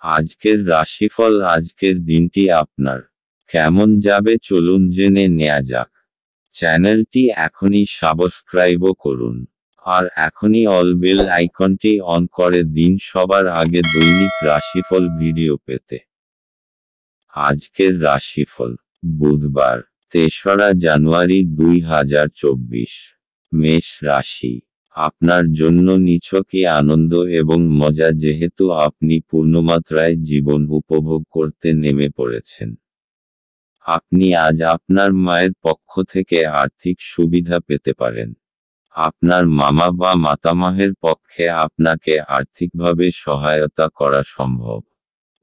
আজকের রাশিফল। আজকের দিনটি আপনার কেমন যাবে চলুন জেনে নেওয়া যাক। চ্যানেলটি এখনই সাবস্ক্রাইবও করুন আর এখনই অল বেল আইকনটি অন করে দিন সবার আগে দৈনিক রাশিফল ভিডিও পেতে। আজকের রাশিফল বুধবার ৩রা জানুয়ারি ২০২৪। মেষ রাশি। আপনার জন্য নিছকই আনন্দ এবং মজা, যেহেতু আপনি পূর্ণমাত্রায় জীবন উপভোগ করতে নেমে পড়েছেন। আপনি আজ আপনার মায়ের পক্ষ থেকে আর্থিক সুবিধা পেতে পারেন। আপনার মামা বা মাতামহের পক্ষে আপনাকে আর্থিকভাবে সহায়তা করা সম্ভব।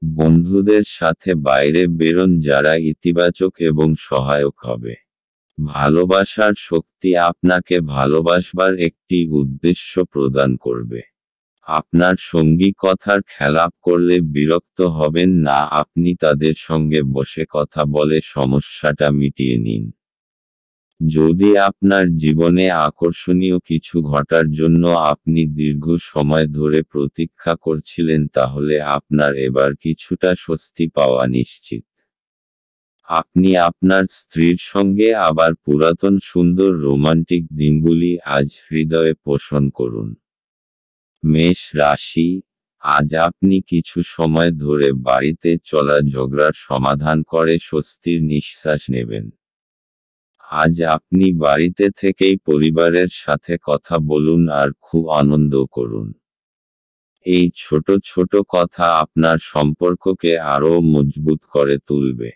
বন্ধুদের সাথে বাইরে বেরোন যারা ইতিবাচক এবং সহায়ক হবে। ভালোবাসার শক্তি আপনাকে ভালোবাসবার একটি উদ্দেশ্য প্রদান করবে। আপনার সঙ্গী কথার খেলাপ করলে বিরক্ত হবেন না, আপনি তাদের সঙ্গে বসে কথা বলে সমস্যাটা মিটিয়ে নিন। যদি আপনার জীবনে আকর্ষণীয় কিছু ঘটার জন্য আপনি দীর্ঘ সময় ধরে প্রতীক্ষা করছিলেন, তাহলে আপনার এবার কিছুটা স্বস্তি পাওয়া নিশ্চিত। আপনি আপনার স্ত্রীর সঙ্গে আবার পুরাতন সুন্দর রোমান্টিক দিনগুলি আজ হৃদয়ে পোষণ করুন। মেষ রাশি। আজ আপনি কিছু সময় ধরে বাড়িতে চলা ঝগড়ার সমাধান করে স্বস্তির নিঃশ্বাস নেবেন। আজ আপনি বাড়িতে থেকেই পরিবারের সাথে কথা বলুন আর খুব আনন্দ করুন। এই ছোট ছোট কথা আপনার সম্পর্ককে আরও মজবুত করে তুলবে।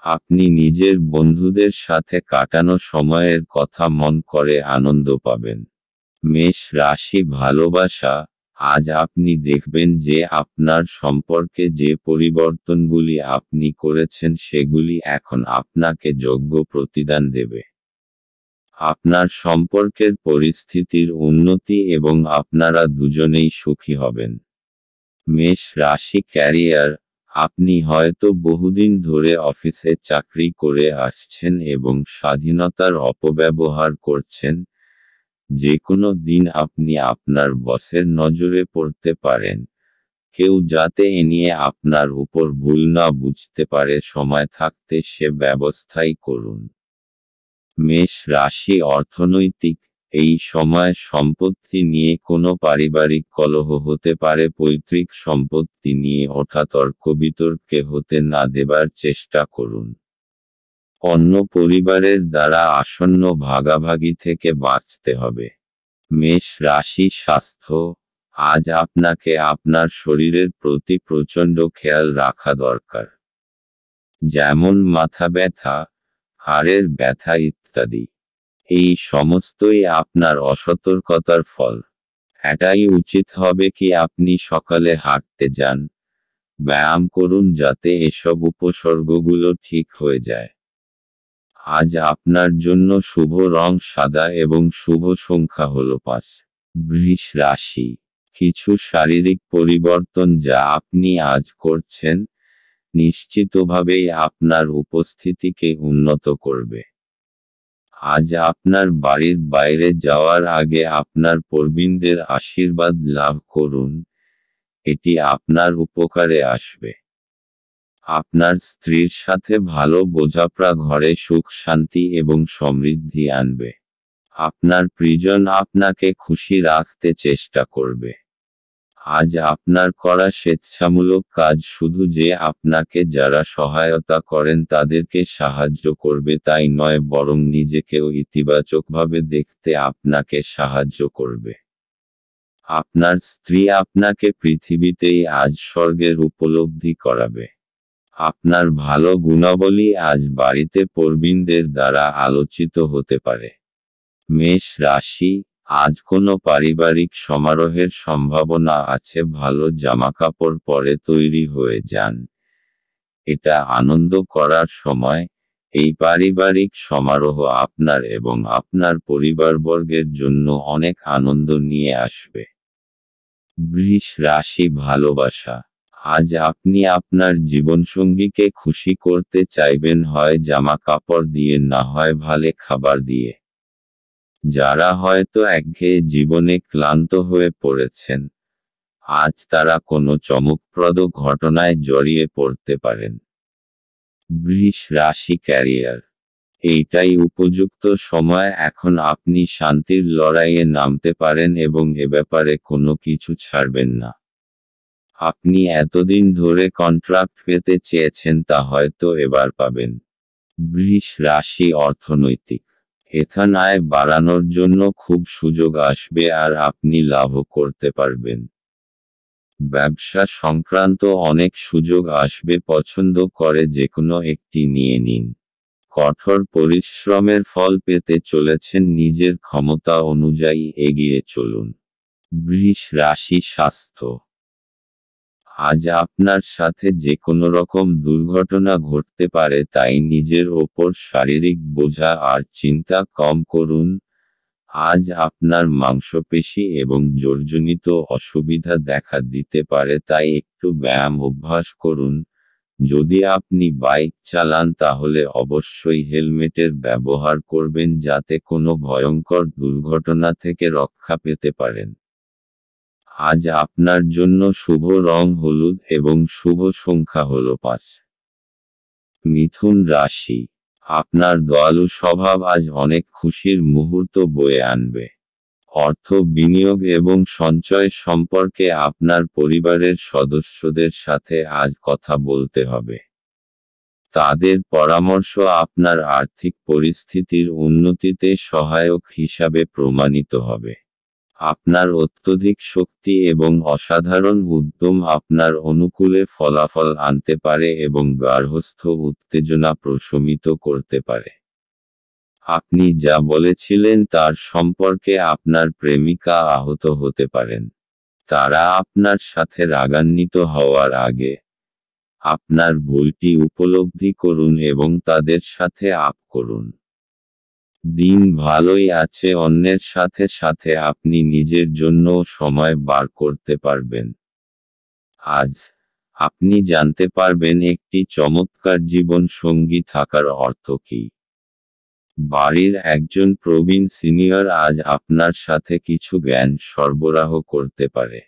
আপনি নিজের বন্ধুদের সাথে কাটানো সময়ের কথা মন করে আনন্দ পাবেন। মেষ রাশি। ভালোবাসা। আজ আপনি দেখবেন যে আপনার সম্পর্কে যে পরিবর্তনগুলি আপনি করেছেন সেগুলি এখন আপনাকে যোগ্য প্রতিদান দেবে। আপনার সম্পর্কের পরিস্থিতির উন্নতি এবং আপনারা দুজনেই সুখী হবেন। মেষ রাশি। ক্যারিয়ার। আপনি হয়তো বহুদিন ধরে অফিসে চাকরি করে আসছেন এবং স্বাধীনতার অপব্যবহার করছেন। যে কোনো দিন আপনি আপনার বসের নজরে পড়তে পারেন। কেউ যাতে এ নিয়ে আপনার উপর ভুল না বুঝতে পারে, সময় থাকতে সে ব্যবস্থাই করুন। মেষ রাশি। অর্থনৈতিক। এই সময় সম্পত্তি নিয়ে কোনো পারিবারিক কলহ হতে পারে। পৈতৃক সম্পত্তি নিয়ে ওঠা তর্ক বিতর্কে হতে না দেবার চেষ্টা করুন। অন্য পরিবারের দ্বারা আসন্ন ভাগাভাগি থেকে বাঁচতে হবে। মেষ রাশি। স্বাস্থ্য। আজ আপনাকে আপনার শরীরের প্রতি প্রচণ্ড খেয়াল রাখা দরকার, যেমন মাথা ব্যথা, হাড়ের ব্যথা ইত্যাদি। এই সমস্তই আপনার অসতর্কতার ফল। এটাই উচিত হবে কি আপনি সকালে হাঁটতে যান, ব্যায়াম করুন যাতে এসব উপসর্গগুলো ঠিক হয়ে যায়। আজ আপনার জন্য শুভ রং সাদা এবং শুভ সংখ্যা হল 5। বৃষ রাশি। কিছু শারীরিক পরিবর্তন যা আপনি আজ করছেন, নিশ্চিতভাবেই আপনার উপস্থিতিকে উন্নত করবে। আজ আপনার বাড়ির বাইরে যাওয়ার আগে আপনার প্রবীণদের আশীর্বাদ লাভ করুন, এটি আপনার উপকারে আসবে। আপনার স্ত্রীর সাথে ভালো বোঝাপড়া ঘরে সুখ শান্তি এবং সমৃদ্ধি আনবে। আপনার প্রিয়জন আপনাকে খুশি রাখতে চেষ্টা করবে। আজ আপনার করা স্বেচ্ছামূলক কাজ শুধু যে আপনাকে যারা সহায়তা করেন তাদেরকে সাহায্য করবে তাই নয়, বরং নিজেকেও ইতিবাচকভাবে দেখতে আপনাকে সাহায্য করবে। আপনার স্ত্রী আপনাকে পৃথিবীতেই আজ স্বর্গের উপলব্ধি করাবে। আপনার ভালো গুণাবলী আজ বাড়িতে প্রবীণদের দ্বারা আলোচিত হতে পারে। মেষ রাশি। আজ কোনো পারিবারিক সমারোহের সম্ভাবনা আছে। ভালো জামাকাপড় পরে তৈরি হয়ে যান, এটা আনন্দ করার সময়। এই পারিবারিক সমারোহ আপনার এবং আপনার পরিবারবর্গের জন্য অনেক আনন্দ নিয়ে আসবে। বৃষ রাশি। ভালোবাসা। আজ আপনি আপনার জীবনসঙ্গীকে খুশি করতে চাইবেন, হয় জামা কাপড় দিয়ে না হয় ভালো খাবার দিয়ে। যারা হয়তো একঘেয়ে জীবনে ক্লান্ত হয়ে পড়েছেন, আজ তারা কোনো চমকপ্রদ ঘটনায় জড়িয়ে পড়তে পারেন। বৃষ রাশি ক্যারিয়ার। এইটাই উপযুক্ত সময়, এখন আপনি শান্তির লড়াইয়ে নামতে পারেন এবং এ ব্যাপারে কোনো কিছু ছাড়বেন না। আপনি এতদিন ধরে কন্ট্রাক্ট পেতে চেয়েছেন, তা হয়তো এবার পাবেন। বৃষ রাশি অর্থনৈতিক। এখান আয় বাড়ানোর জন্য খুব সুযোগ আসবে আর আপনি লাভও করতে পারবেন। ব্যবসা সংক্রান্ত অনেক সুযোগ আসবে, পছন্দ করে যেকোনো একটি নিয়ে নিন। কঠোর পরিশ্রমের ফল পেতে চলেছেন, নিজের ক্ষমতা অনুযায়ী এগিয়ে চলুন। বৃষ রাশি স্বাস্থ্য। আজ আপনার সাথে যে কোনো রকম দুর্ঘটনা ঘটতে পারে, তাই নিজের ওপর শারীরিক বোঝা আর চিন্তা কম করুন। আজ আপনার মাংসপেশি এবং জোড়জনিত অসুবিধা দেখা দিতে পারে, তাই একটু ব্যায়াম অভ্যাস করুন। যদি আপনি বাইক চালান তাহলে অবশ্যই হেলমেটের ব্যবহার করবেন, যাতে কোনো ভয়ঙ্কর দুর্ঘটনা থেকে রক্ষা পেতে পারেন। আজ আপনার জন্য শুভ রং হলুদ এবং শুভ সংখ্যা হল 5। মিথুন রাশি। আপনার দয়ালু স্বভাব আজ অনেক খুশির মুহূর্ত বয়ে আনবে। অর্থ বিনিয়োগ এবং সঞ্চয় সম্পর্কে আপনার পরিবারের সদস্যদের সাথে আজ কথা বলতে হবে। তাদের পরামর্শ আপনার আর্থিক পরিস্থিতির উন্নতিতে সহায়ক হিসাবে প্রমাণিত হবে। আপনার অত্যধিক শক্তি এবং অসাধারণ উদ্যম আপনার অনুকূলে ফলাফল আনতে পারে এবং গার্হস্থ্য উত্তেজনা প্রশমিত করতে পারে। আপনি যা বলেছিলেন তার সম্পর্কে আপনার প্রেমিকা আহত হতে পারেন। তারা আপনার সাথে রাগান্বিত হওয়ার আগে আপনার ভুলটি উপলব্ধি করুন এবং তাদের সাথে আপ করুন। দিন ভালোই আছে, অন্যের সাথে সাথে আপনি নিজের জন্য সময় বার করতে পারবেন। আজ আপনি জানতে পারবেন একটি চমৎকার জীবন সঙ্গী থাকার অর্থ কী। বাড়ির একজন প্রবীণ সিনিয়র আজ আপনার সাথে কিছু জ্ঞান সরবরাহ করতে পারে।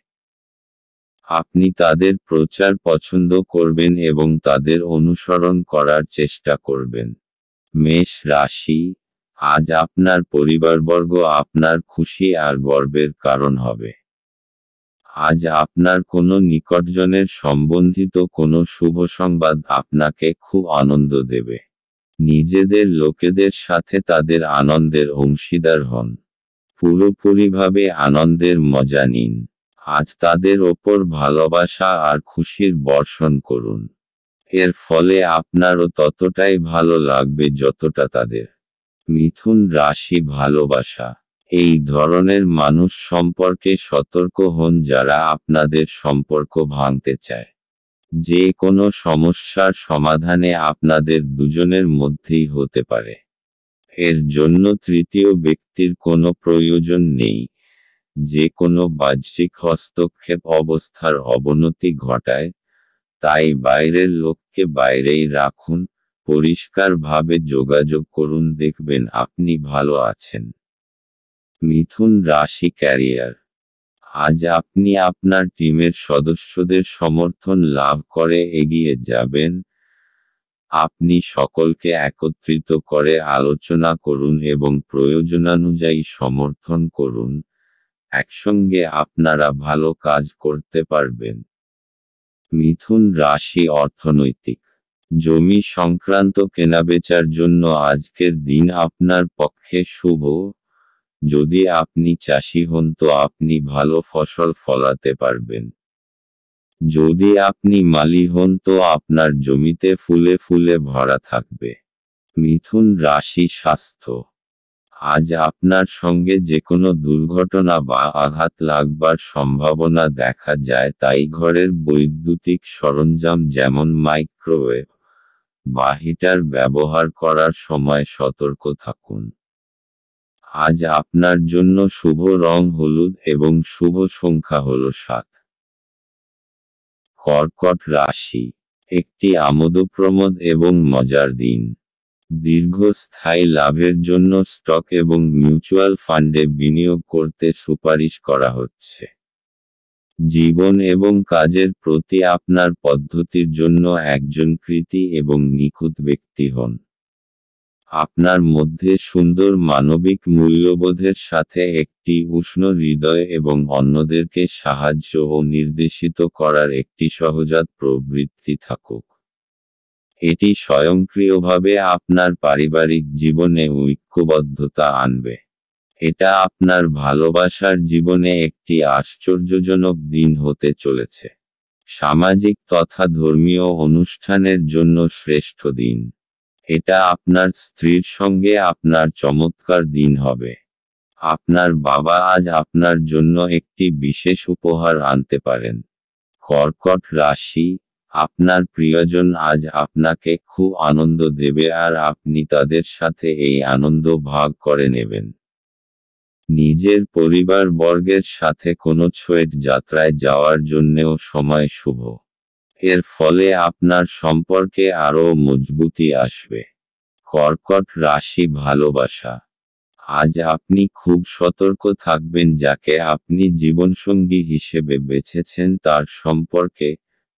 আপনি তাদের প্রচার পছন্দ করবেন এবং তাদের অনুসরণ করার চেষ্টা করবেন। মেষ রাশি। আজ আপনার পরিবারবর্গ আপনার খুশি আর গর্বের কারণ হবে। আজ আপনার কোনো নিকটজনের সম্বন্ধিত কোনো শুভ সংবাদ আপনাকে খুব আনন্দ দেবে। নিজেদের লোকেদের সাথে তাদের আনন্দের অংশীদার হন। পুরোপুরিভাবে আনন্দের মজা নিন। আজ তাদের ওপর ভালোবাসা আর খুশির বর্ষণ করুন। এর ফলে আপনারও ততটাই ভালো লাগবে যতটা তাদের। মিথুন রাশি ভালোবাসা। এই ধরনের মানুষ সম্পর্কে সতর্ক হন যারা আপনাদের সম্পর্ক ভাঙতে চায়। যে কোনো সমস্যার সমাধানে আপনাদের দুজনের মধ্যেই হতে পারে। এর জন্য তৃতীয় ব্যক্তির কোনো প্রয়োজন নেই। যে কোনো বাহ্যিক হস্তক্ষেপ অবস্থার অবনতি ঘটায়, তাই বাইরের লোককে বাইরেই রাখুন। পরিষ্কারভাবে যোগাযোগ করুন, দেখবেন আপনি ভালো আছেন। মিথুন রাশি ক্যারিয়ার। আজ আপনি আপনার টিমের সদস্যদের সমর্থন লাভ করে এগিয়ে যাবেন। আপনি সকলকে একত্রিত করে আলোচনা করুন এবং প্রয়োজনানুযায়ী সমর্থন করুন। একসঙ্গে আপনারা ভালো কাজ করতে পারবেন। মিথুন রাশি অর্থনৈতিক। জমি সংক্রান্ত কেনাবেচার জন্য আজকের দিন আপনার পক্ষে শুভ। যদি আপনি চাষি হন তো আপনি ভালো ফসল ফলাতে পারবেন। যদি আপনি মালি হন তো আপনার জমিতে ফুলে ফুলে ভরা থাকবে। মিথুন রাশি স্বাস্থ্য। আজ আপনার সঙ্গে যে কোনো দুর্ঘটনা বা আঘাত লাগবার সম্ভাবনা দেখা যায়, তাই ঘরের বৈদ্যুতিক সরঞ্জাম যেমন মাইক্রোওয়েভ বা হিটার ব্যবহার করার সময় সতর্ক থাকুন। আজ আপনার জন্য শুভ রং হলুদ এবং শুভ সংখ্যা হল 7। কর্কট রাশি। একটি আমোদপ্রমোদ এবং মজার দিন। দীর্ঘস্থায়ী লাভের জন্য স্টক এবং মিউচুয়াল ফান্ডে বিনিয়োগ করতে সুপারিশ করা হচ্ছে। জীবন এবং কাজের প্রতি আপনার পদ্ধতির জন্য একজন কৃতী এবং নিখুঁত ব্যক্তি হন। আপনার মধ্যে সুন্দর মানবিক মূল্যবোধের সাথে একটি উষ্ণ হৃদয় এবং অন্যদেরকে সাহায্য ও নির্দেশিত করার একটি সহজাত প্রবৃত্তি থাকুক। এটি স্বয়ংক্রিয়ভাবে আপনার পারিবারিক জীবনে ঐক্যবদ্ধতা আনবে। এটা আপনার ভালোবাসার জীবনে একটি আশ্চর্যজনক দিন হতে চলেছে। সামাজিক তথা ধর্মীয় অনুষ্ঠানের জন্য শ্রেষ্ঠ দিন। এটা আপনার স্ত্রীর সঙ্গে আপনার চমৎকার দিন হবে। আপনার বাবা আজ আপনার জন্য একটি বিশেষ উপহার আনতে পারেন। কর্কট রাশি, আপনার প্রিয়জন আজ আপনাকে খুব আনন্দ দেবে আর আপনি তাদের সাথে এই আনন্দ ভাগ করে নেবেন। নিজের পরিবারবর্গের সাথে কোনো ছোট যাত্রায় যাওয়ার জন্যেও সময় শুভ। এর ফলে আপনার সম্পর্কে আরও মজবুতি আসবে। কর্কট রাশি ভালোবাসা, আজ আপনি খুব সতর্ক থাকবেন যাকে আপনি জীবনসঙ্গী হিসেবে বেছেছেন তার সম্পর্কে,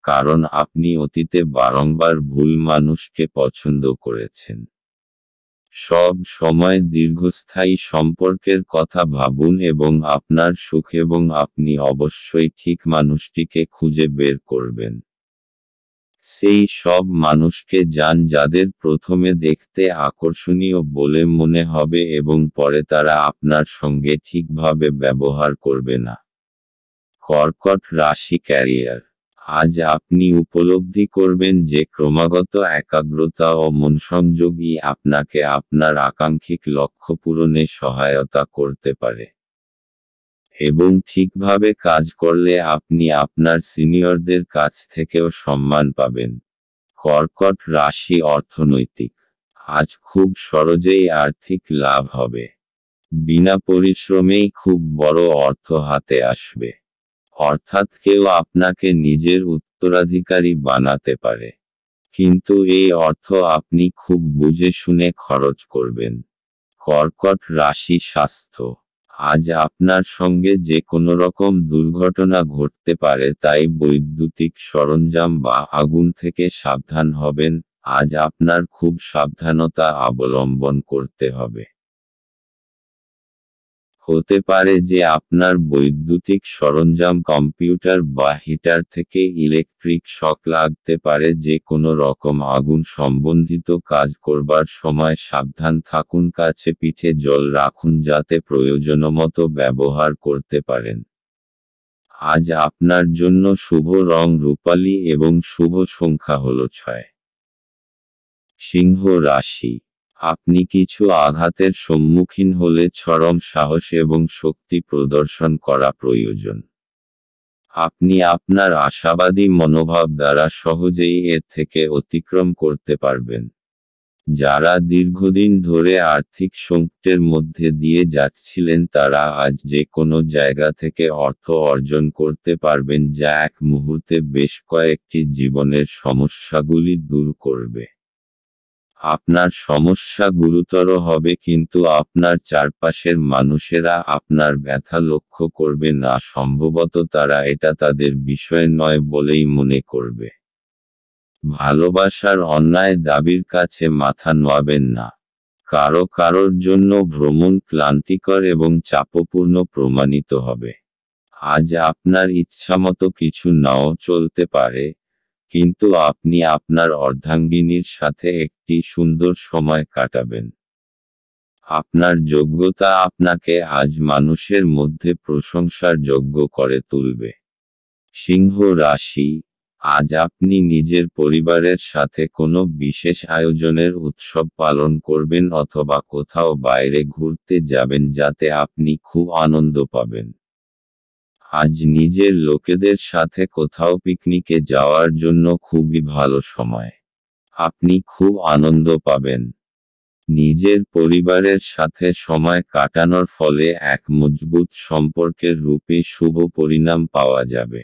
কারণ আপনি অতীতে বারংবার ভুল মানুষকে পছন্দ করেছেন। সব সময় দীর্ঘস্থায়ী সম্পর্কের কথা ভাবুন এবং আপনার সুখ এবং আপনি অবশ্যই ঠিক মানুষটিকে খুঁজে বের করবেন। সেই সব মানুষকে যান যাদের প্রথমে দেখতে আকর্ষণীয় বলে মনে হবে এবং পরে তারা আপনার সঙ্গে ঠিকভাবে ব্যবহার করবে না। কর্কট রাশি ক্যারিয়ার, আজ আপনি উপলব্ধি করবেন যে ক্রমাগত একাগ্রতা ও মনসংযোগই আপনাকে আপনার আকাঙ্ক্ষিত লক্ষ্য পূরণে সহায়তা করতে পারে। এবং ঠিকভাবে কাজ করলে আপনি আপনার সিনিয়রদের কাছ থেকেও সম্মান পাবেন। কর্কট রাশি অর্থনৈতিক, আজ খুব সহজেই আর্থিক লাভ হবে। বিনা পরিশ্রমেই খুব বড় অর্থ হাতে আসবে। অর্থাৎ কেউ আপনাকে নিজের উত্তরাধিকারী বানাতে পারে। কিন্তু এই অর্থ আপনি খুব বুঝে শুনে খরচ করবেন। কর্কট রাশি স্বাস্থ্য, আজ আপনার সঙ্গে যে কোনো রকম দুর্ঘটনা ঘটতে পারে, তাই বৈদ্যুতিক সরঞ্জাম বা আগুন থেকে সাবধান হবেন। আজ আপনার খুব সাবধানতা অবলম্বন করতে হবে। হতে পারে যে আপনার বৈদ্যুতিক সরঞ্জাম কম্পিউটার বা হিটার থেকে ইলেকট্রিক শক লাগতে পারে। যে কোনো রকম আগুন সম্বন্ধিত কাজ করবার সময় সাবধান থাকুন। কাছে পিঠে জল রাখুন যাতে প্রয়োজনমতো ব্যবহার করতে পারেন। আজ আপনার জন্য শুভ রং রূপালী এবং শুভ সংখ্যা হল 6। সিংহ রাশি, আপনি কিছু আঘাতের সম্মুখীন হলে চরম সাহস এবং শক্তি প্রদর্শন করা প্রয়োজন। আপনি আপনার আশাবাদী মনোভাব দ্বারা সহজেই এর থেকে অতিক্রম করতে পারবেন। যারা দীর্ঘদিন ধরে আর্থিক সংকটের মধ্যে দিয়ে যাচ্ছিলেন তারা আজ যে কোনো জায়গা থেকে অর্থ অর্জন করতে পারবেন, যা এক মুহূর্তে বেশ কয়েকটি জীবনের সমস্যাগুলি দূর করবে। আপনার সমস্যা গুরুতর হবে কিন্তু আপনার চারপাশের মানুষেরা আপনার ব্যথা লক্ষ্য করবে না। সম্ভবত তারা এটা তাদের বিষয় নয় বলেই মনে করবে। ভালোবাসার অন্যায় দাবির কাছে মাথা নোয়াবেন না। কারোর জন্য ভ্রমণ ক্লান্তিকর এবং চাপপূর্ণ প্রমাণিত হবে। আজ আপনার ইচ্ছামতো কিছু নাও চলতে পারে, কিন্তু আপনি আপনার অর্ধাঙ্গিনীর সাথে একটি সুন্দর সময় কাটাবেন। আপনার যোগ্যতা আপনাকে আজ মানুষের মধ্যে প্রশংসার যোগ্য করে তুলবে। সিংহ রাশি, আজ আপনি নিজের পরিবারের সাথে কোনো বিশেষ আয়োজনের উৎসব পালন করবেন অথবা কোথাও বাইরে ঘুরতে যাবেন যাতে আপনি খুব আনন্দ পাবেন। আজ নিজের লোকেদের সাথে কোথাও পিকনিকে যাওয়ার জন্য খুবই ভালো সময়। আপনি খুব আনন্দ পাবেন। নিজের পরিবারের সাথে সময় কাটানোর ফলে এক মজবুত সম্পর্কের রূপে শুভ পরিণাম পাওয়া যাবে।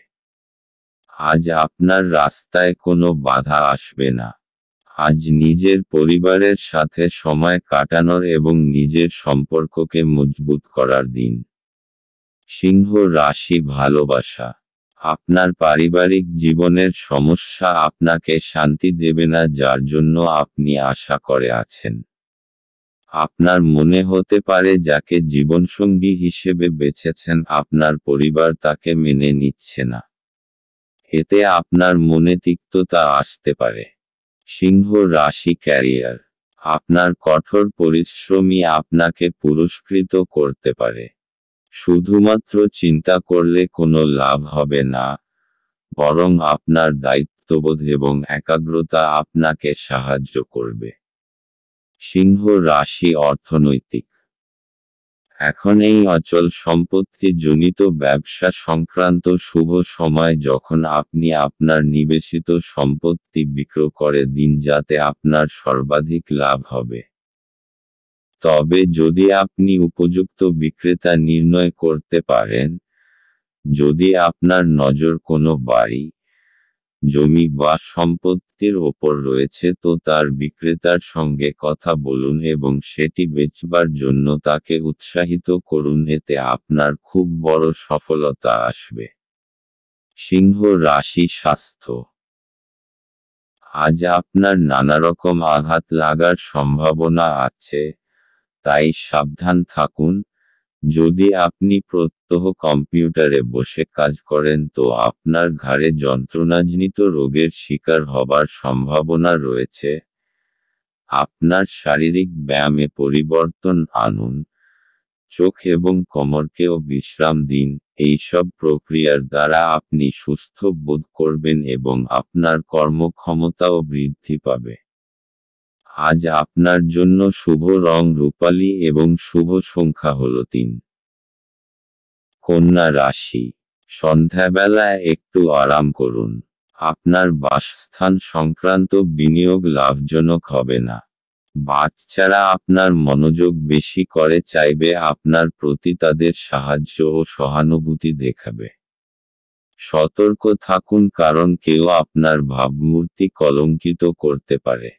আজ আপনার রাস্তায় কোনো বাধা আসবে না। আজ নিজের পরিবারের সাথে সময় কাটানোর এবং নিজের সম্পর্ককে মজবুত করার দিন। সিংহ রাশি ভালোবাসা, আপনার পারিবারিক জীবনের সমস্যা আপনাকে শান্তি দেবে না, যার জন্য আপনি আশা করে আছেন। আপনার মনে হতে পারে যাকে জীবনসঙ্গী হিসেবে বেছেছেন আপনার পরিবার তাকে মেনে নিচ্ছে না। এতে আপনার মনে তিক্ততা আসতে পারে। সিংহ রাশি ক্যারিয়ার। আপনার কঠোর পরিশ্রমই আপনাকে পুরস্কৃত করতে পারে। শুধুমাত্র চিন্তা করলে কোনো লাভ হবে না, বরং আপনার দায়িত্ববোধ এবং একাগ্রতা আপনাকে সাহায্য করবে। সিংহ রাশি অর্থনৈতিক। এখন এই অচল সম্পত্তি জনিত ব্যবসা সংক্রান্ত শুভ সময়, যখন আপনি আপনার নিবেশিত সম্পত্তি বিক্রয় করে দিন যাতে আপনার সর্বাধিক লাভ হবে। তবে যদি আপনি উপযুক্ত বিক্রেতা নির্ণয় করতে পারেন, যদি আপনার নজর কোনো বাড়ি, জমি বা সম্পত্তির ওপর রয়েছে, তো তার বিক্রেতার সঙ্গে কথা বলুন এবং সেটি বেচবার জন্য তাকে উৎসাহিত করুন, এতে আপনার খুব বড় সফলতা আসবে। সিংহ রাশি স্বাস্থ্য। আজ আপনার নানারকম আঘাত লাগার সম্ভাবনা আছে, তাই সাবধান থাকুন। যদি আপনি প্রত্যহ কম্পিউটারে বসে কাজ করেন তো আপনার ঘাড়ে যন্ত্রণাজনিত রোগের শিকার হবার সম্ভাবনা রয়েছে। আপনার শারীরিক ব্যায়ামে পরিবর্তন আনুন। চোখ এবং কোমরকেও বিশ্রাম দিন। এইসব প্রক্রিয়ার দ্বারা আপনি সুস্থ বোধ করবেন এবং আপনার কর্মক্ষমতাও বৃদ্ধি পাবে। আজ আপনার জন্য শুভ রং রূপালী এবং শুভ সংখ্যা হল 3। কন্যা রাশি। সন্ধ্যাবেলায় একটু আরাম করুন। আপনার বাসস্থান সংক্রান্ত বিনিয়োগ লাভজনক হবে না। বাচ্চারা আপনার মনোযোগ বেশি করে চাইবে আপনার প্রতি, তাদের সাহায্য ও সহানুভূতি দেখাবে। সতর্ক থাকুন, কারণ কেউ আপনার ভাবমূর্তি কলঙ্কিত করতে পারে।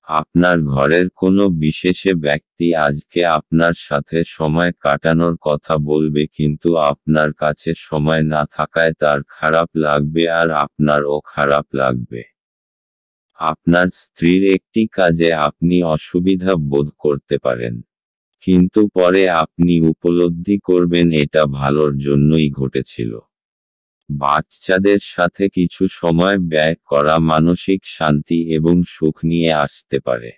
আপনার ঘরের কোনো বিশেষ ব্যক্তি আজকে আপনার সাথে সময় কাটানোর কথা বলবে, কিন্তু আপনার কাছে সময় না থাকায় তার খারাপ লাগবে আর আপনারও খারাপ লাগবে। আপনার স্ত্রীর একটি কাজে আপনি অসুবিধা বোধ করতে পারেন, কিন্তু পরে আপনি উপলব্ধি করবেন এটা ভালোর জন্যই ঘটেছিল। বাচ্চাদের সাথে কিছু সময় ব্যয় করা মানসিক শান্তি এবং সুখ নিয়ে আসতে পারে।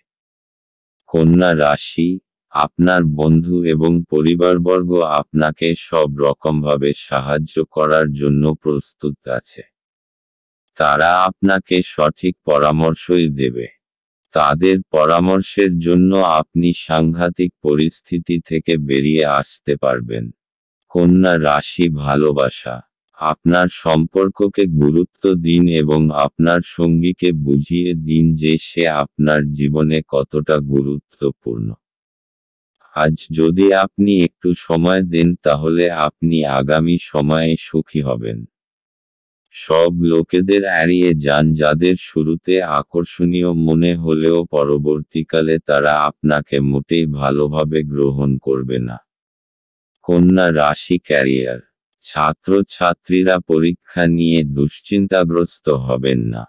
কন্যা রাশি। আপনার বন্ধু এবং পরিবারবর্গ আপনাকে সব রকমভাবে সাহায্য করার জন্য প্রস্তুত আছে। তারা আপনাকে সঠিক পরামর্শই দেবে। তাদের পরামর্শের জন্য আপনি সাংঘাতিক পরিস্থিতি থেকে বেরিয়ে আসতে পারবেন। কন্যা রাশি ভালোবাসা। আপনার সম্পর্ককে গুরুত্ব দিন এবং আপনার সঙ্গীকে বুঝিয়ে দিন যে সে আপনার জীবনে কতটা গুরুত্বপূর্ণ। আজ যদি আপনি একটু সময় দেন তাহলে আপনি আগামী সময়ে সুখী হবেন। সব লোকেদের এড়িয়ে যান যাদের শুরুতে আকর্ষণীয় মনে হলেও পরবর্তীকালে তারা আপনাকে মোটেই ভালোভাবে গ্রহণ করবে না। কন্যা রাশি ক্যারিয়ার। ছাত্রছাত্রীরা পরীক্ষা নিয়ে দুশ্চিন্তাগ্রস্ত হবেন না,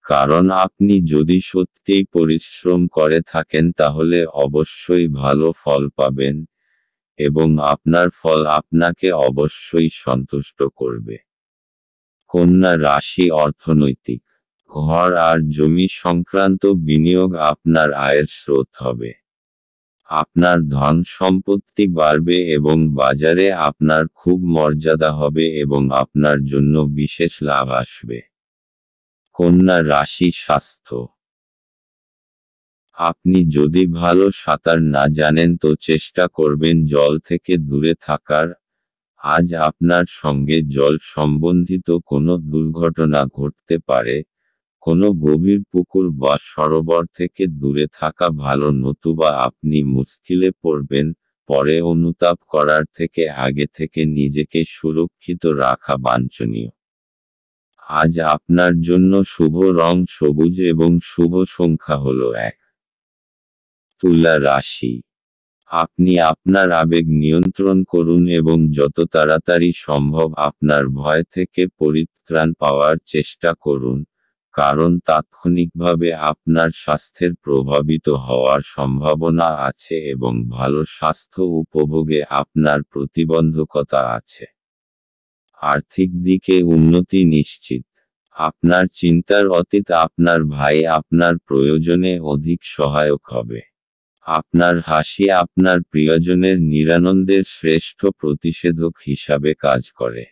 কারণ আপনি যদি সত্যিই পরিশ্রম করে থাকেন তাহলে অবশ্যই ভালো ফল পাবেন, এবং আপনার ফল আপনাকে অবশ্যই সন্তুষ্ট করবে। কন্যা রাশি অর্থনৈতিক। ঘর আর জমি সংক্রান্ত বিনিয়োগ আপনার আয়ের স্রোত হবে। আপনার ধন সম্পত্তি বাড়বে এবং বাজারে আপনার খুব মর্যাদা হবে এবং আপনার জন্য বিশেষ লাভ আসবে। কন্যা রাশি স্বাস্থ্য। আপনি যদি ভালো সাঁতার না জানেন তো চেষ্টা করবেন জল থেকে দূরে থাকার। আজ আপনার সঙ্গে জল সম্বন্ধিত কোনো দুর্ঘটনা ঘটতে পারে। কোনো গভীর পুকুর বা সরোবর থেকে দূরে থাকা ভালো, নতুবা আপনি মুশকিলে পড়বেন। পরে অনুতাপ করার থেকে আগে থেকে নিজেকে সুরক্ষিত রাখা বাঞ্ছনীয়। আজ আপনার জন্য শুভ রং সবুজ এবং শুভ সংখ্যা হল 1। তুলা রাশি। আপনি আপনার আবেগ নিয়ন্ত্রণ করুন এবং যত তাড়াতাড়ি সম্ভব আপনার ভয় থেকে পরিত্রাণ পাওয়ার চেষ্টা করুন, কারণ তাৎক্ষণিকভাবে আপনার স্বাস্থ্যের প্রভাবিত হওয়ার সম্ভাবনা আছে এবং ভালো স্বাস্থ্য উপভোগে আপনার প্রতিবন্ধকতা আছে। আর্থিক দিকে উন্নতি নিশ্চিত। আপনার চিন্তার অতীত আপনার ভাই আপনার প্রয়োজনে অধিক সহায়ক হবে। আপনার হাসি আপনার প্রিয়জনের নিরানন্দের শ্রেষ্ঠ প্রতিষেধক হিসাবে কাজ করে।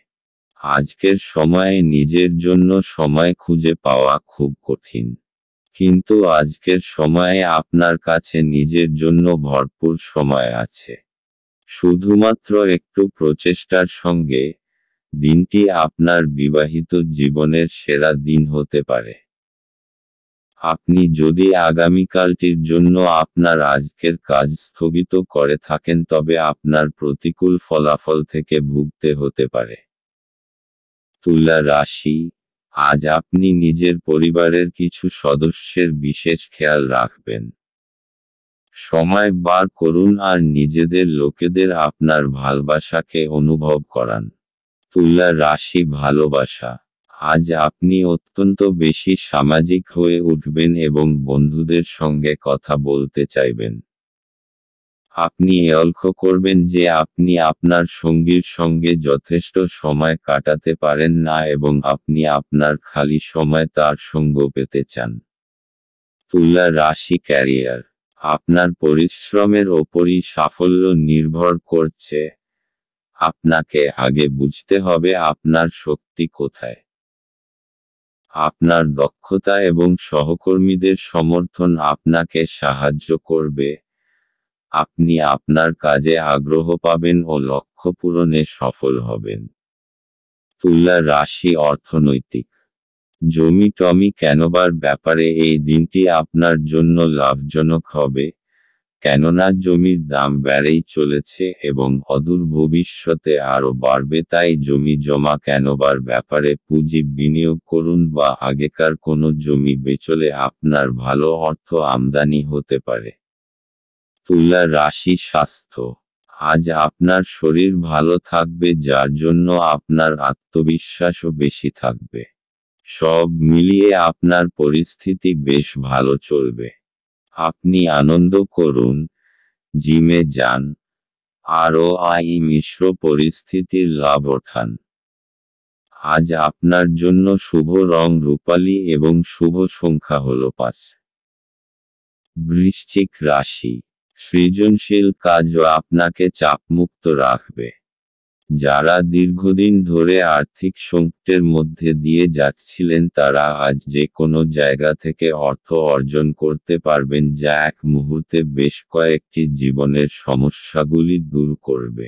আজকের সময়ে নিজের জন্য সময় খুঁজে পাওয়া খুব কঠিন। কিন্তু আজকের সময়ে আপনার কাছে নিজের জন্য ভরপুর সময় আছে। শুধুমাত্র একটু প্রচেষ্টার সঙ্গে, দিনটি আপনার বিবাহিত জীবনের সেরা দিন হতে পারে। আপনি যদি আগামীকালটির জন্য আপনার আজকের কাজ স্থগিত করে থাকেন তবে আপনার প্রতিকূল ফলাফল থেকে ভুগতে হতে পারে। তুলা রাশি, আজ আপনি নিজের পরিবারের কিছু সদস্যের বিশেষ খেয়াল রাখবেন। সময় বার করুন আর নিজেদের লোকেদের আপনার ভালোবাসাকে অনুভব করান। তুলা রাশি ভালোবাসা, আজ আপনি অত্যন্ত বেশি সামাজিক হয়ে উঠবেন এবং বন্ধুদের সঙ্গে কথা বলতে চাইবেন। আপনি লক্ষ্য করবেন যে আপনি আপনার সঙ্গীর সঙ্গে যথেষ্ট সময় কাটাতে পারেন না এবং আপনি আপনার খালি সময় তার সঙ্গ পেতে চান। তুলা রাশি ক্যারিয়ার, আপনার পরিশ্রমের ওপরই সাফল্য নির্ভর করছে। আপনাকে আগে বুঝতে হবে আপনার শক্তি কোথায়। আপনার দক্ষতা এবং সহকর্মীদের সমর্থন আপনাকে সাহায্য করবে। আপনি আপনার কাজে আগ্রহ পাবেন ও লক্ষ্য পূরণে সফল হবেন। তুলা রাশি অর্থনৈতিক, জমি টমি কেনবার ব্যাপারে এই দিনটি আপনার জন্য লাভজনক হবে, কেননা জমির দাম বেড়েই চলেছে এবং অদূর ভবিষ্যতে আরও বাড়বে। তাই জমি জমা কেনবার ব্যাপারে পুঁজি বিনিয়োগ করুন বা আগেকার কোনো জমি বেচলে আপনার ভালো অর্থ আমদানি হতে পারে। তুলা রাশি স্বাস্থ্য, আজ আপনার শরীর ভালো থাকবে যার জন্য আপনার আত্মবিশ্বাসও বেশি থাকবে। সব মিলিয়ে আপনার পরিস্থিতি বেশ ভালো চলবে। আপনি আনন্দ করুন, জিমে যান, আরও মিশ্র পরিস্থিতির লাভ ওঠান। আজ আপনার জন্য শুভ রং রূপালী এবং শুভ সংখ্যা হল 5। বৃশ্চিক রাশি, সৃজনশীল কাজও আপনাকে চাপমুক্ত রাখবে। যারা দীর্ঘদিন ধরে আর্থিক সংকটের মধ্যে দিয়ে যাচ্ছিলেন তারা আজ যে কোনো জায়গা থেকে অর্থ অর্জন করতে পারবেন যা এক মুহূর্তে বেশ কয়েকটি জীবনের সমস্যাগুলি দূর করবে।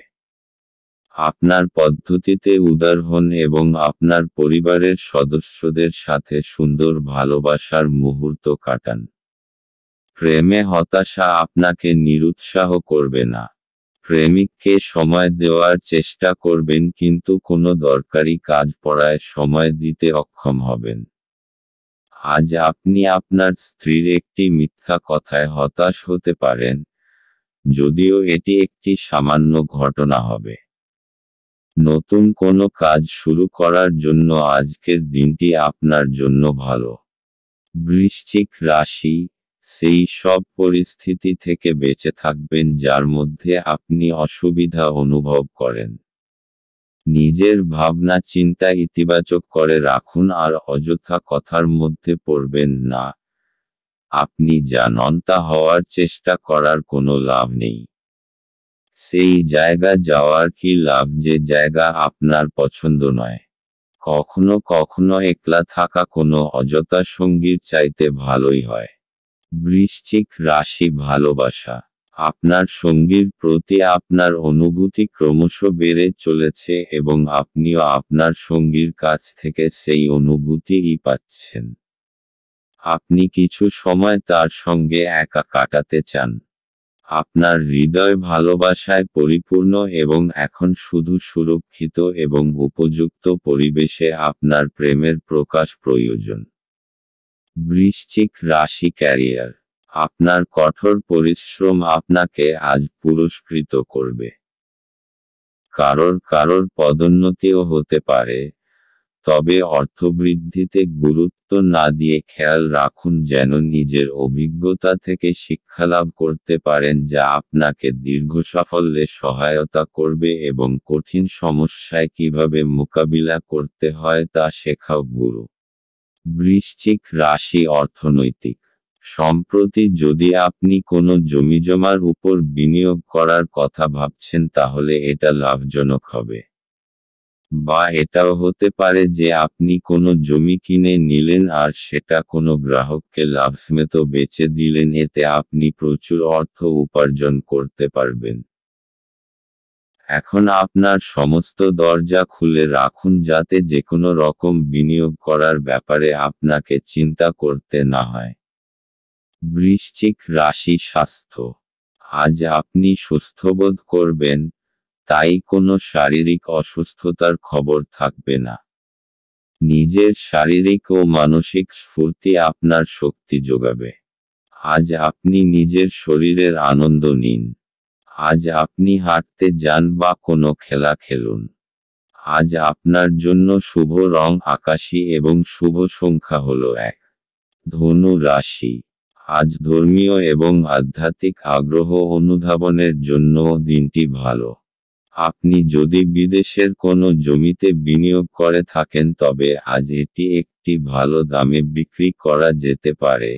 আপনার পদ্ধতিতে উদার হন এবং আপনার পরিবারের সদস্যদের সাথে সুন্দর ভালোবাসার মুহূর্ত কাটান। প্রেমে হতাশা আপনাকে নিরুৎসাহ করবে না। প্রেমিককে সময় দেওয়ার চেষ্টা করবেন কিন্তু কোনো দরকারি কাজ পড়ায় সময় দিতে অক্ষম হবেন। আজ আপনি আপনার স্ত্রীর একটি মিথ্যা কথায় হতাশ হতে পারেন, যদিও এটি একটি সামান্য ঘটনা হবে। নতুন কোনো কাজ শুরু করার জন্য আজকের দিনটি আপনার জন্য ভালো। বৃশ্চিক রাশি, সেই সব পরিস্থিতি থেকে বেঁচে থাকবেন যার মধ্যে আপনি অসুবিধা অনুভব করেন। নিজের ভাবনা চিন্তা ইতিবাচক করে রাখুন আর অযথা কথার মধ্যে পড়বেন না। আপনি যা নন তা হওয়ার চেষ্টা করার কোনো লাভ নেই। সেই জায়গা যাওয়ার কি লাভ যে জায়গা আপনার পছন্দ নয়। কখনো কখনো একলা থাকা কোনো অযথা সঙ্গীর চাইতে ভালোই হয়। বৃশ্চিক রাশি ভালোবাসা, আপনার সঙ্গীর প্রতি আপনার অনুভূতি ক্রমশ বেড়ে চলেছে এবং আপনিও আপনার সঙ্গীর কাছ থেকে সেই অনুভূতিই পাচ্ছেন। আপনি কিছু সময় তার সঙ্গে একা কাটাতে চান। আপনার হৃদয় ভালোবাসায় পরিপূর্ণ এবং এখন শুধু সুরক্ষিত এবং উপযুক্ত পরিবেশে আপনার প্রেমের প্রকাশ প্রয়োজন। বৃশ্চিক রাশি ক্যারিয়ার, আপনার কঠোর পরিশ্রম আপনাকে আজ পুরস্কৃত করবে। কারোর পদোন্নতিও হতে পারে, তবে অর্থবৃদ্ধিতে গুরুত্ব না দিয়ে খেয়াল রাখুন যেন নিজের অভিজ্ঞতা থেকে শিক্ষালাভ করতে পারেন যা আপনাকে দীর্ঘ সাফল্যে সহায়তা করবে এবং কঠিন সমস্যায় কিভাবে মোকাবিলা করতে হয় তা শেখাও গুরু। বৃশ্চিক রাশি অর্থনৈতিক। সম্প্রতি যদি আপনি কোনো জমিজমার উপর বিনিয়োগ করার কথা ভাবছেন তাহলে এটা লাভজনক হবে। বা এটাও হতে পারে যে আপনি কোনো জমি কিনে নিলেন আর সেটা কোনো গ্রাহককে লাভসমেত বেচে দিলেন, এতে আপনি প্রচুর অর্থ উপার্জন করতে পারবেন। এখন আপনার সমস্ত দরজা খুলে রাখুন যাতে যেকোনো রকম বিনিয়োগ করার ব্যাপারে আপনাকে চিন্তা করতে না হয়। বৃশ্চিক রাশি স্বাস্থ্য। আজ আপনি সুস্থবোধ করবেন, তাই কোনো শারীরিক অসুস্থতার খবর থাকবে না। নিজের শারীরিক ও মানসিক স্ফূর্তি আপনার শক্তি যোগাবে। আজ আপনি নিজের শরীরের আনন্দ নিন। আজ আপনি হাঁটতে যান বা কোনো খেলা খেলুন। আজ আপনার জন্য শুভ রং আকাশী এবং শুভ সংখ্যা হলো 1। ধনু রাশি। আজ ধর্মীয় এবং আধ্যাত্মিক আগ্রহ অনুধাবনের জন্য দিনটি ভালো। আপনি যদি বিদেশের কোনো জমিতে বিনিয়োগ করে থাকেন তবে আজ এটি একটি ভালো দামে বিক্রি করা যেতে পারে,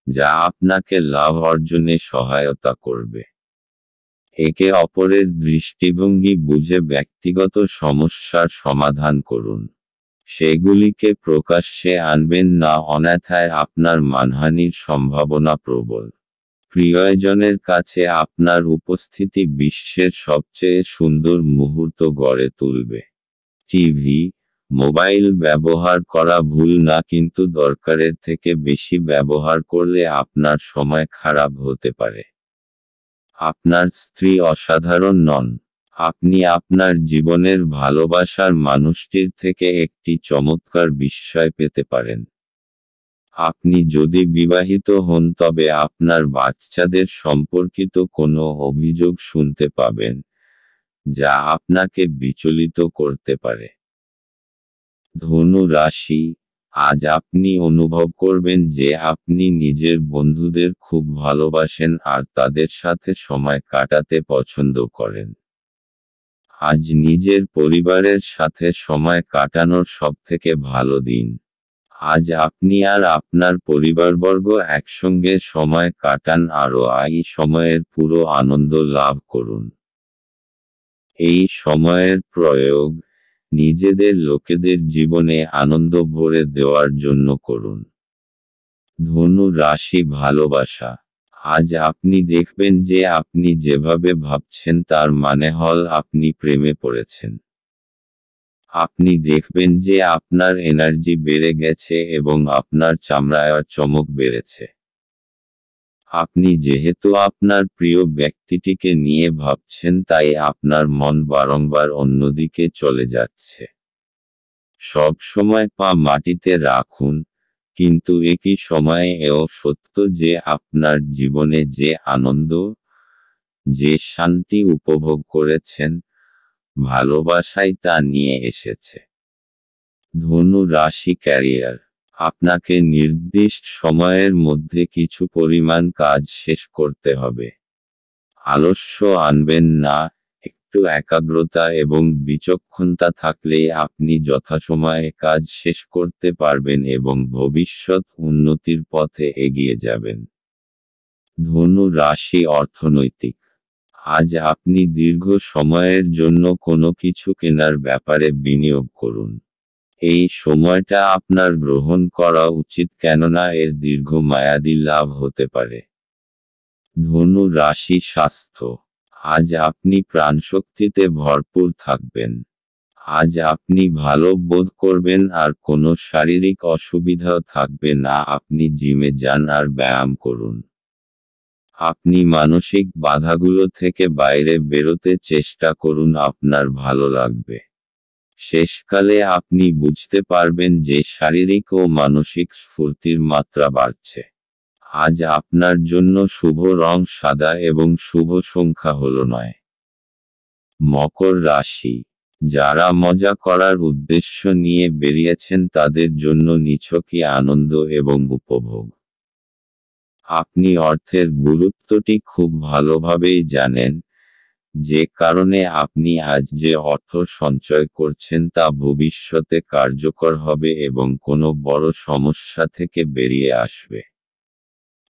যা আপনাকে লাভ অর্জনে সহায়তা করবে। একে অপরের দৃষ্টিভঙ্গি বুঝে ব্যক্তিগত সমস্যার সমাধান করুন। সেগুলিকে প্রকাশ্যে আনবেন না, অন্যথায় আপনার মানহানির সম্ভাবনা প্রবল। প্রিয়জনের কাছে আপনার উপস্থিতি বিশ্বের সবচেয়ে সুন্দর মুহূর্ত গড়ে তুলবে। টিভি, মোবাইল ব্যবহার করা ভুল না, কিন্তু দরকারের থেকে বেশি ব্যবহার করলে আপনার সময় খারাপ হতে পারে। আপনার স্ত্রী অসাধারণ নন। আপনি আপনার জীবনের ভালোবাসার মানুষটির থেকে একটি চমৎকার বিস্ময় পেতে পারেন। আপনি যদি বিবাহিত হন তবে আপনার বাচ্চাদের সম্পর্কিত কোনো অভিযোগ শুনতে পাবেন, যা আপনাকে বিচলিত করতে পারে। ধনু রাশি। আজ আপনি অনুভব করবেন যে আপনি নিজের বন্ধুদের খুব ভালোবাসেন আর তাদের সাথে সময় কাটাতে পছন্দ করেন। আজ নিজের পরিবারের সাথে সময় কাটানোর সবথেকে ভালো দিন। আজ আপনি আর আপনার পরিবারবর্গ একসঙ্গে সময় কাটান আর এই সময়ের পুরো আনন্দ লাভ করুন। এই সময়ের প্রয়োগ নিজেদের লোকেদের জীবনে আনন্দ ভরে দেওয়ার জন্য করুন। ধনু রাশি ভালোবাসা। আজ আপনি দেখবেন যে আপনি যেভাবে ভাবছেন তার মানে হল আপনি প্রেমে পড়েছেন। আপনি দেখবেন যে আপনার এনার্জি বেড়ে গেছে এবং আপনার চামড়ায় চমক বেড়েছে। আপনি যেহেতু আপনার প্রিয় ব্যক্তিটিকে নিয়ে ভাবছেন তাই আপনার মন বারংবার অন্যদিকে চলে যাচ্ছে। সব সময় পা মাটিতে রাখুন, কিন্তু একই সময়ে এও সত্য যে আপনার জীবনে যে আনন্দ, যে শান্তি উপভোগ করেছেন, ভালোবাসাই তা নিয়ে এসেছে। ধনু রাশি ক্যারিয়ার। আপনাকে নির্দিষ্ট সময়ের মধ্যে কিছু পরিমাণ কাজ শেষ করতে হবে। আলস্য আনবেন না, একটু একাগ্রতা এবং বিচক্ষণতা থাকলেই আপনি যথাসময়ে কাজ শেষ করতে পারবেন এবং ভবিষ্যৎ উন্নতির পথে এগিয়ে যাবেন। ধনু রাশি অর্থনৈতিক। আজ আপনি দীর্ঘ সময়ের জন্য কোনো কিছু কেনার ব্যাপারে বিনিয়োগ করুন। এই সময়টা আপনার গ্রহণ করা উচিত কেননা এর দীর্ঘমেয়াদী লাভ হতে পারে। ধনু রাশি স্বাস্থ্য। আজ আপনি প্রাণশক্তিতে ভরপুর থাকবেন। আজ আপনি ভালো বোধ করবেন আর কোনো শারীরিক অসুবিধাও থাকবে না। আপনি জিমে যান আর ব্যায়াম করুন। আপনি মানসিক বাধাগুলো থেকে বাইরে বেরোতে চেষ্টা করুন, আপনার ভালো লাগবে। শেষকালে আপনি বুঝতে পারবেন যে শারীরিক ও মানসিক স্ফূর্তির মাত্রা বাড়ছে। আজ আপনার জন্য শুভ রং সাদা এবং শুভ সংখ্যা হল 9। মকর রাশি, যারা মজা করার উদ্দেশ্য নিয়ে বেরিয়েছেন তাদের জন্য নিছকই আনন্দ এবং উপভোগ। আপনি অর্থের গুরুত্বটি খুব ভালোভাবেই জানেন, যে কারণে আপনি আজ যে অর্থ সঞ্চয় করছেন তা ভবিষ্যতে কার্যকর হবে এবং কোনো বড় সমস্যা থেকে বেরিয়ে আসবে।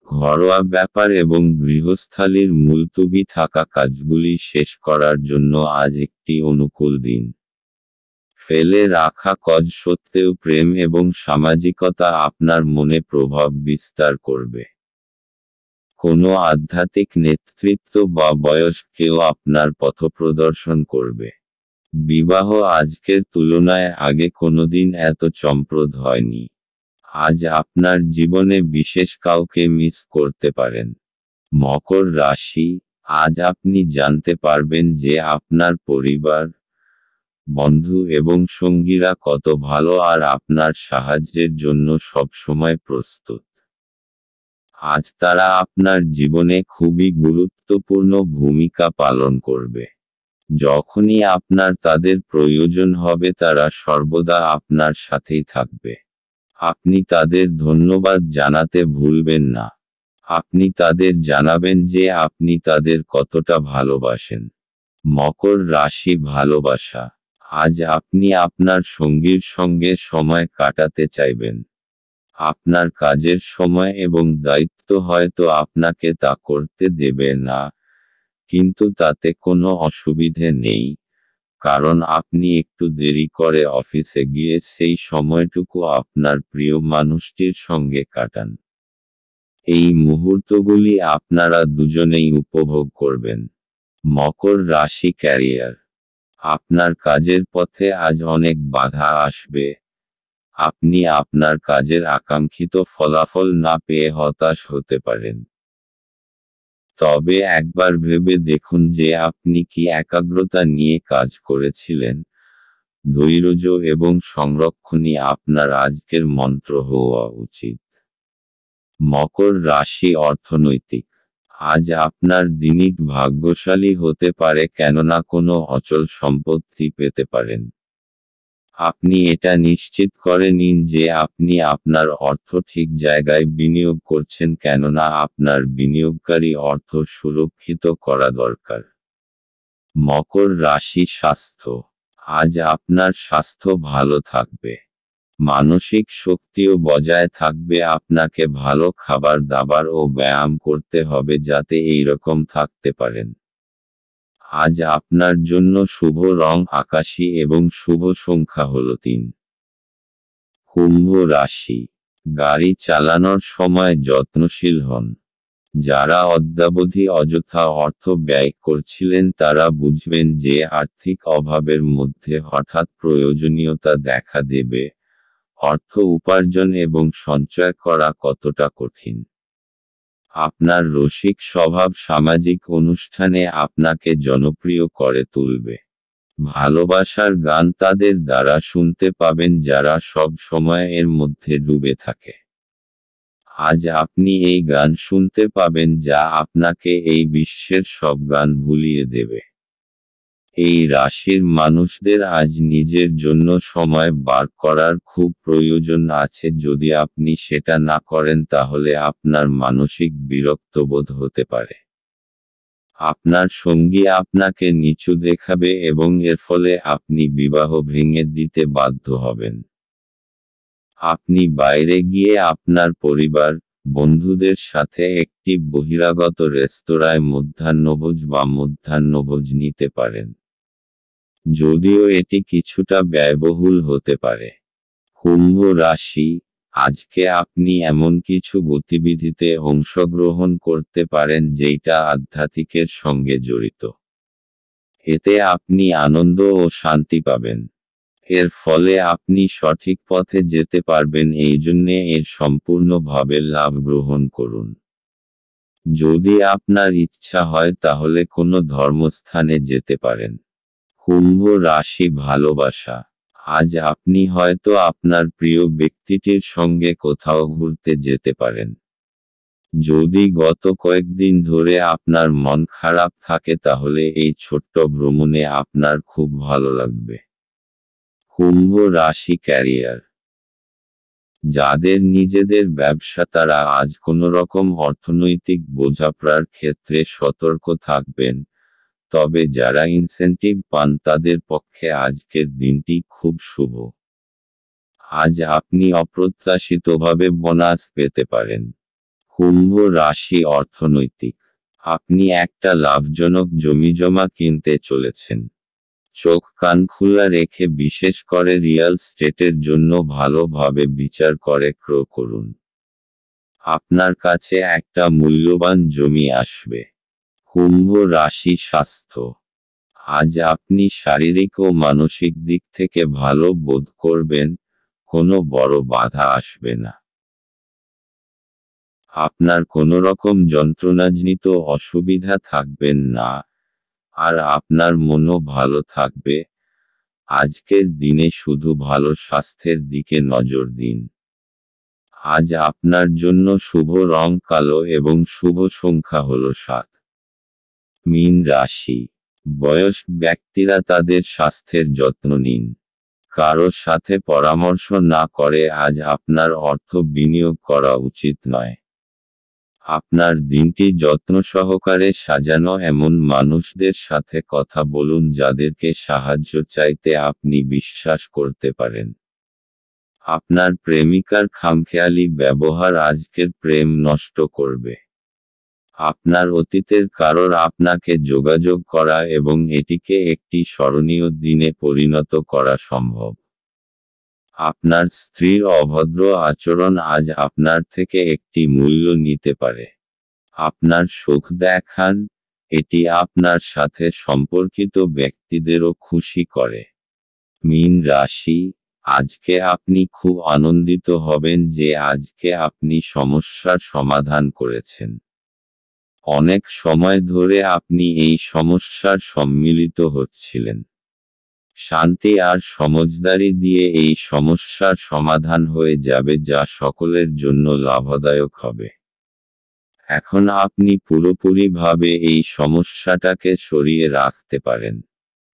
ঘরোয়া ব্যাপার এবং গৃহস্থালির মুলতুবি থাকা কাজগুলি শেষ করার জন্য আজ একটি অনুকূল দিন। ফেলে রাখা কাজ সত্ত্বেও প্রেম এবং সামাজিকতা আপনার মনে প্রভাব বিস্তার করবে। কোনো আধ্যাত্মিক নেতৃত্ব বা বয়স্ক কেউ আপনার পথপ্রদর্শন করবে। বিবাহ আজকের তুলনায় আগে কোনোদিন এত চমকপ্রদ হয়নি। আজ আপনার জীবনে বিশেষ কাউকে মিস করতে পারেন। মকর রাশি, আজ আপনি জানতে পারবেন যে আপনার পরিবার, বন্ধু এবং সঙ্গীরা কত ভালো আর আপনার সাহায্যের জন্য সবসময় প্রস্তুত। আজ তারা আপনার জীবনে খুবই গুরুত্বপূর্ণ ভূমিকা পালন করবে। যখনই আপনার তাদের প্রয়োজন হবে তারা সর্বদা আপনার সাথেই থাকবে। আপনি তাদের ধন্যবাদ জানাতে ভুলবেন না। আপনি তাদের জানাবেন যে আপনি তাদের কতটা ভালোবাসেন। মকর রাশি, ভালোবাসা, আজ আপনি আপনার সঙ্গীর সঙ্গে সময় কাটাতে চাইবেন। আপনার কাজের সময় এবং দায়িত্ব হয়তো আপনাকে তা করতে দেবে না, কিন্তু তাতে কোনো অসুবিধে নেই, কারণ আপনি একটু দেরি করে অফিসে গিয়ে সেই সময়টুকু আপনার প্রিয় মানুষটির সঙ্গে কাটান। এই মুহূর্তগুলি আপনারা দুজনেই উপভোগ করবেন। মকর রাশি, ক্যারিয়ার, আপনার কাজের পথে আজ অনেক বাধা আসবে। আপনি আপনার কাজের আকাঙ্ক্ষিত ফলাফল না পেয়ে হতাশ হতে পারেন। তবে একবার ভেবে দেখুন যে আপনি কি একাগ্রতা নিয়ে কাজ করেছিলেন। ধৈর্য এবং সংরক্ষণই আপনার আজকের মন্ত্র হওয়া উচিত। মকর রাশি, অর্থনৈতিক, আজ আপনার দিনটি ভাগ্যশালী হতে পারে, কেননা কোনো অচল সম্পত্তি পেতে পারেন। আপনি এটা নিশ্চিত করে নিন যে আপনি আপনার অর্থ ঠিক জায়গায় বিনিয়োগ করছেন, কেননা আপনার বিনিয়োগকারী অর্থ সুরক্ষিত করা দরকার। মকর রাশি, স্বাস্থ্য, আজ আপনার স্বাস্থ্য ভালো থাকবে। মানসিক শক্তিও বজায় থাকবে। আপনাকে ভালো খাবার দাবার ও ব্যায়াম করতে হবে যাতে এইরকম থাকতে পারেন। আজ আপনার জন্য শুভ রং আকাশী এবং শুভ সংখ্যা হল 3। কুম্ভ রাশি, গাড়ি চালানোর সময় যত্নশীল হন। যারা অদ্যাবধি অযথা অর্থ ব্যয় করছিলেন তারা বুঝবেন যে আর্থিক অভাবের মধ্যে হঠাৎ প্রয়োজনীয়তা দেখা দেবে। অর্থ উপার্জন এবং সঞ্চয় করা কতটা কঠিন। আপনার রসিক স্বভাব সামাজিক অনুষ্ঠানে আপনাকে জনপ্রিয় করে তুলবে। ভালোবাসার গান তাদের দ্বারা শুনতে পাবেন যারা সব সময় এর মধ্যে ডুবে থাকে। আজ আপনি এই গান শুনতে পাবেন যা আপনাকে এই বিশ্বের সব গান ভুলিয়ে দেবে। এই রাশির মানুষদের আজ নিজের জন্য সময় বার করার খুব প্রয়োজন আছে। যদি আপনি সেটা না করেন তাহলে আপনার মানসিক বিরক্তবোধ হতে পারে। আপনার সঙ্গী আপনাকে নিচু দেখাবে এবং এর ফলে আপনি বিবাহ ভেঙে দিতে বাধ্য হবেন। আপনি বাইরে গিয়ে আপনার পরিবার, বন্ধুদের সাথে একটি বহিরাগত রেস্তোরাঁয় মধ্যাহ্নভোজ নিতে পারেন। যদিও এটি কিছুটা ব্যয়বহুল হতে পারে। কুম্ভ রাশি, আজকে আপনি এমন কিছু গতিবিধিতে অংশগ্রহণ করতে পারেন যেটা আধ্যাত্মিকের সঙ্গে জড়িত। এতে আপনি আনন্দ ও শান্তি পাবেন। এর ফলে আপনি সঠিক পথে যেতে পারবেন, এই জন্যে এর সম্পূর্ণভাবে লাভ গ্রহণ করুন। যদি আপনার ইচ্ছা হয় তাহলে কোনো ধর্মস্থানে যেতে পারেন। কুম্ভ রাশি, ভালোবাসা, আজ আপনি হয়তো আপনার প্রিয় ব্যক্তিটির সঙ্গে কোথাও ঘুরতে যেতে পারেন। যদি গত কয়েকদিন ধরে আপনার মন খারাপ থাকে তাহলে এই ছোট্ট ভ্রমণে আপনার খুব ভালো লাগবে। কুম্ভ রাশি ক্যারিয়ার। যাদের নিজেদের ব্যবসা তারা আজ কোনোরকম অর্থনৈতিক বোঝাপড়ার ক্ষেত্রে সতর্ক থাকবেন, তবে যারা ইনসেন্টিভ পান তাদের পক্ষে আজকের দিনটি খুব শুভ। আজ আপনি অপ্রত্যাশিতভাবে বোনাস পেতে পারেন। কুম্ভ রাশি অর্থনৈতিক। আপনি একটা লাভজনক জমিজমা কিনতে চলেছেন। চোখ কান খোলা রেখে বিশেষ করে রিয়েল স্টেটের জন্য ভালোভাবে বিচার করে ক্রয় করুন। আপনার কাছে একটা মূল্যবান জমি আসবে। কুম্ভ রাশি স্বাস্থ্য। আজ আপনি শারীরিক ও মানসিক দিক থেকে ভালো বোধ করবেন, কোনো বড় বাধা আসবে না। আপনার কোনোরকম যন্ত্রণাজনিত অসুবিধা থাকবেন না, আর আপনার মনও ভালো থাকবে। আজকের দিনে শুধু ভালো স্বাস্থ্যের দিকে নজর দিন। আজ আপনার জন্য শুভ রং কালো এবং শুভ সংখ্যা হল 7। মীন রাশি। বয়স্ক ব্যক্তিরা তাদের স্বাস্থ্যের যত্ন নিন। কারো সাথে পরামর্শ না করে আজ আপনার অর্থ বিনিয়োগ করা উচিত নয়। আপনার দিনটি যত্ন সহকারে সাজানো এমন মানুষদের সাথে কথা বলুন যাদেরকে সাহায্য চাইতে আপনি বিশ্বাস করতে পারেন। আপনার প্রেমিকার খামখেয়ালি ব্যবহার আজকের প্রেম নষ্ট করবে। আপনার অতীতের কারোর আপনাকে যোগাযোগ করা এবং এটিকে একটি স্মরণীয় দিনে পরিণত করা সম্ভব। আপনার স্ত্রীর অভদ্র আচরণ আজ আপনার থেকে একটি মূল্য নিতে পারে। আপনার সুখ দেখান, এটি আপনার সাথে সম্পর্কিত ব্যক্তিদেরও খুশি করে। মীন রাশি। আজকে আপনি খুব আনন্দিত হবেন যে আজকে আপনি সমস্যার সমাধান করেছেন। অনেক সময় ধরে আপনি এই সমস্যার সম্মিলিত হচ্ছিলেন। শান্তি আর সমঝদারি দিয়ে এই সমস্যার সমাধান হয়ে যাবে যা সকলের জন্য লাভদায়ক হবে। এখন আপনি পুরোপুরিভাবে এই সমস্যাটাকে সরিয়ে রাখতে পারেন।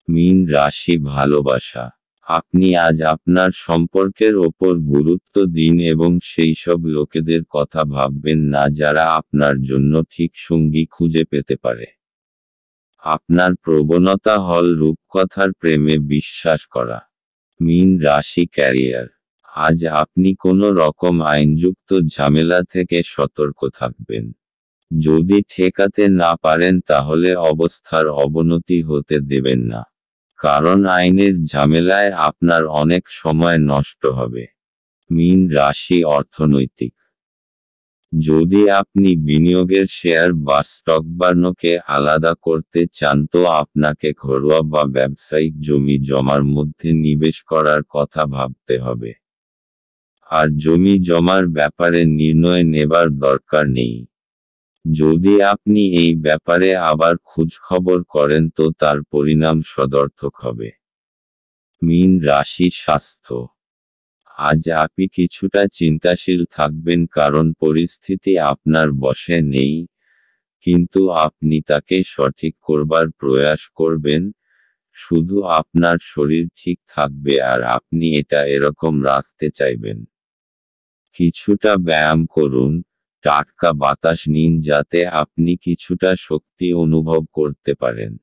মীন রাশি ভালোবাসা। আপনি আজ আপনার সম্পর্কের ওপর গুরুত্ব দিন এবং সেই সব লোকেদের কথা ভাববেন না যারা আপনার জন্য ঠিক সঙ্গী খুঁজে পেতে পারে। আপনার প্রবণতা হল রূপকথার প্রেমে বিশ্বাস করা। মীন রাশি ক্যারিয়ার। আজ আপনি কোনো রকম আইনযুক্ত ঝামেলা থেকে সতর্ক থাকবেন। যদি ঠেকাতে না পারেন তাহলে অবস্থার অবনতি হতে দেবেন না, কারণ আইনের ঝামেলায় আপনার অনেক সময় নষ্ট হবে। মীন রাশি অর্থনৈতিক। যদি আপনি বিনিয়োগের শেয়ার বা স্টক বার্নকে আলাদা করতে চান তো আপনাকে ঘরোয়া বা ব্যবসায়িক জমি জমার মধ্যে নিবেশ করার কথা ভাবতে হবে। আর জমি জমার ব্যাপারে নির্ণয় নেবার দরকার নেই। যদি আপনি এই ব্যাপারে আবার খোঁজখবর করেন তো তার পরিণাম সদর্থক হবে। মীন রাশি স্বাস্থ্য। আজ আপনি কিছুটা চিন্তাশীল থাকবেন কারণ পরিস্থিতি আপনার বশে নেই, কিন্তু আপনি তাকে সঠিক করবার প্রয়াস করবেন। শুধু আপনার শরীর ঠিক থাকবে আর আপনি এটা এরকম রাখতে চাইবেন। কিছুটা ব্যায়াম করুন, টাটকা বাতাস নিন যাতে আপনি কিছুটা শক্তি অনুভব করতে পারেন।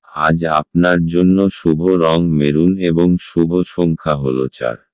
আজ আপনার জন্য শুভ রং মেরুন এবং শুভ সংখ্যা হল 4।